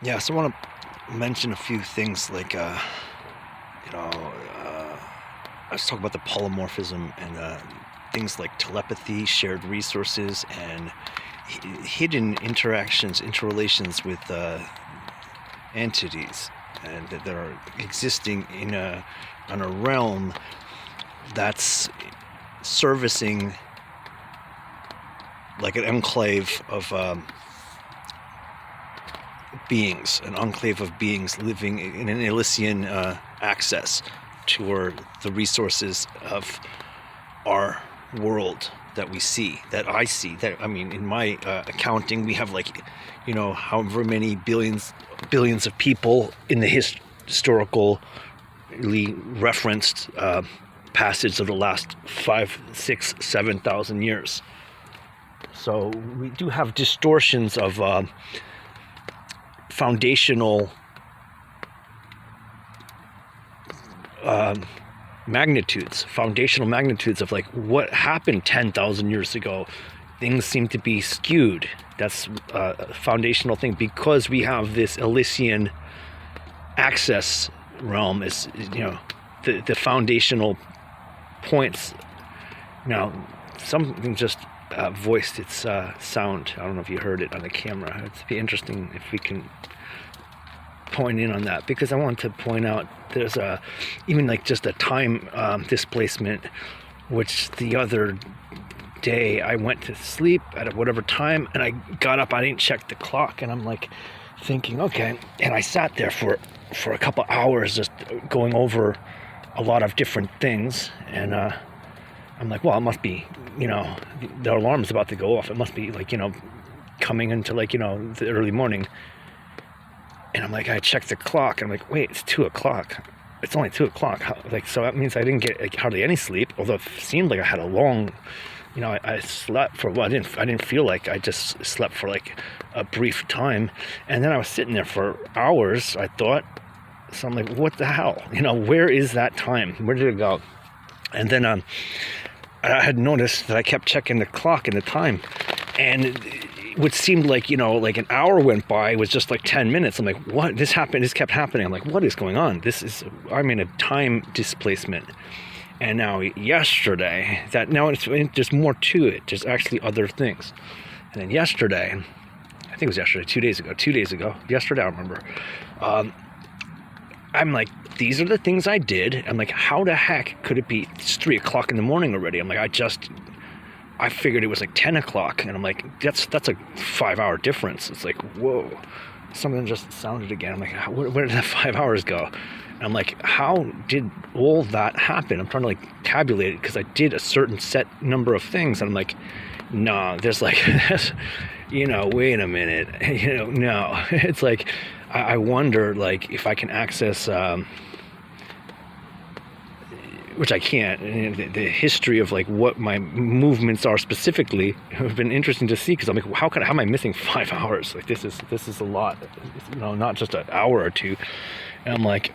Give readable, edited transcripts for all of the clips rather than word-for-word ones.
Yeah, so I want to mention a few things like, you know, uh, let's talk about the polymorphism and things like telepathy, shared resources, and hidden interactions, interrelations with entities, and that are existing in on a realm that's servicing like an enclave of beings, an enclave of beings living in an Elysian access to the resources of our world that we see, that I see. That I mean, in my accounting, we have like, however many billions of people in the historically referenced passage of the last 5, 6, 7,000 years. So we do have distortions of foundational foundational magnitudes of like what happened 10,000 years ago. Things seem to be skewed. That's a foundational thing because we have this Elysian access realm is, the foundational points. Now, something just voiced its sound. I don't know if you heard it on the camera. It'd be interesting if we can point in on that, because I want to point out there's even like just a time displacement, which the other day I went to sleep at whatever time and I got up, I didn't check the clock, and I'm like thinking, okay, and I sat there for a couple hours just going over a lot of different things, and I'm like, well, it must be, the alarm's about to go off, it must be like, coming into like, the early morning. And I'm like, I checked the clock, and I'm like, wait, it's 2 o'clock. It's only 2 o'clock. Like, so that means I didn't get like hardly any sleep, although it seemed like I had a long, I slept for, well, I didn't feel like I just slept for like a brief time. And then I was sitting there for hours, I thought. So I'm like, what the hell? Where is that time? Where did it go? And then I had noticed that I kept checking the clock and the time, and what seemed like, like an hour went by, it was just like 10 minutes. I'm like, what? This kept happening. I'm like, what is going on? I'm in a time displacement. And now yesterday, there's more to it. There's actually other things. And then yesterday, I think it was yesterday, 2 days ago, yesterday, I remember, I'm like, these are the things I did. I'm like, how the heck could it be? It's 3 o'clock in the morning already. I'm like, I figured it was like 10 o'clock, and I'm like, that's a 5-hour difference. It's like, whoa, something just sounded again. I'm like, where did that 5 hours go? And I'm like, how did all that happen? I'm trying to like tabulate it, because I did a certain set number of things, and I'm like, no, there's like, wait a minute, no. It's like, I wonder like if I can access, which I can't, the history of like what my movements are specifically have been interesting to see, because I'm like, how am I missing 5 hours? Like this is a lot, not just an hour or two. And I'm like,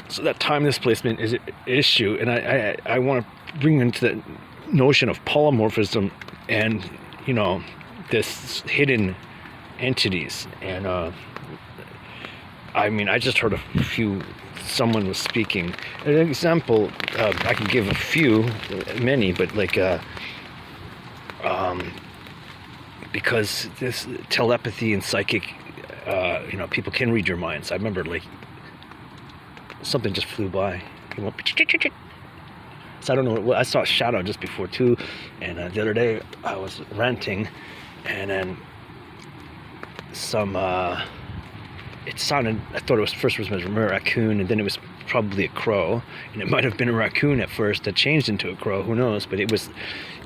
so that time displacement is an issue, and I want to bring into the notion of polymorphism and this hidden entities. And I just heard someone was speaking. An example, I can give a few, many, but like, because this telepathy and psychic, people can read your minds. I remember like something just flew by. So I don't know. I saw a shadow just before too, and the other day I was ranting, and then some. It sounded, I thought it was a raccoon, and then it was probably a crow, and it might have been a raccoon at first that changed into a crow, who knows, but it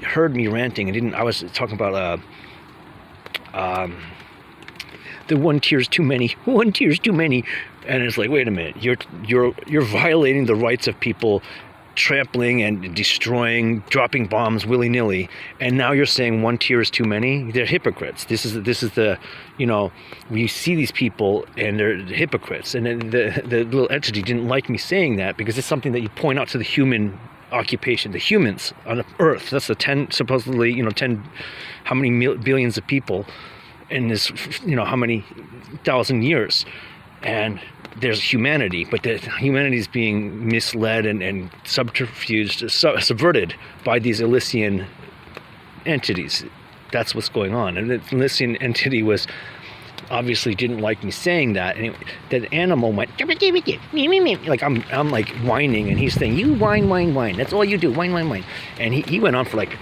heard me ranting, and I was talking about the one tear's too many, and it's like, wait a minute, you're violating the rights of people, trampling and destroying, dropping bombs willy-nilly, and now you're saying one tear is too many? They're hypocrites. This is the we see these people and they're hypocrites, and the little entity didn't like me saying that, because it's something that you point out to the human occupation, the humans on Earth. That's the 10, supposedly, 10, how many billions of people in this, how many thousand years, and there's humanity, but the humanity is being misled and subterfuged, subverted by these Elysian entities. That's what's going on. And the Elysian entity was obviously didn't like me saying that, and the animal went like I'm like whining, and he's saying, "You whine, that's all you do, whine," and he went on for like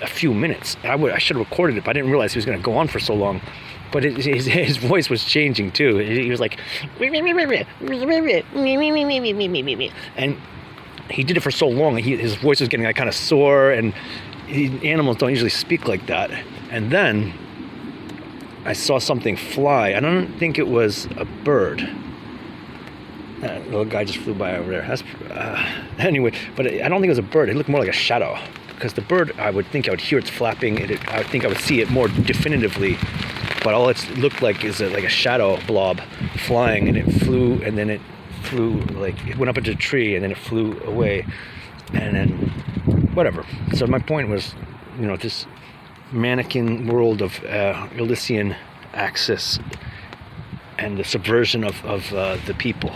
a few minutes. I should have recorded it, but I didn't realize he was going to go on for so long. But his voice was changing too. He was like, and he did it for so long. His voice was getting like kind of sore, and animals don't usually speak like that. And then I saw something fly. I don't think it was a bird. That little guy just flew by over there. Anyway, but I don't think it was a bird. It looked more like a shadow. Because the bird, I would think I would hear its flapping, and I would think I would see it more definitively. But all it looked like is like a shadow blob flying, and it flew, and then it flew, like, it went up into a tree, and then it flew away, and then whatever. So my point was, this mannequin world of Elysian Axis and the subversion of the people.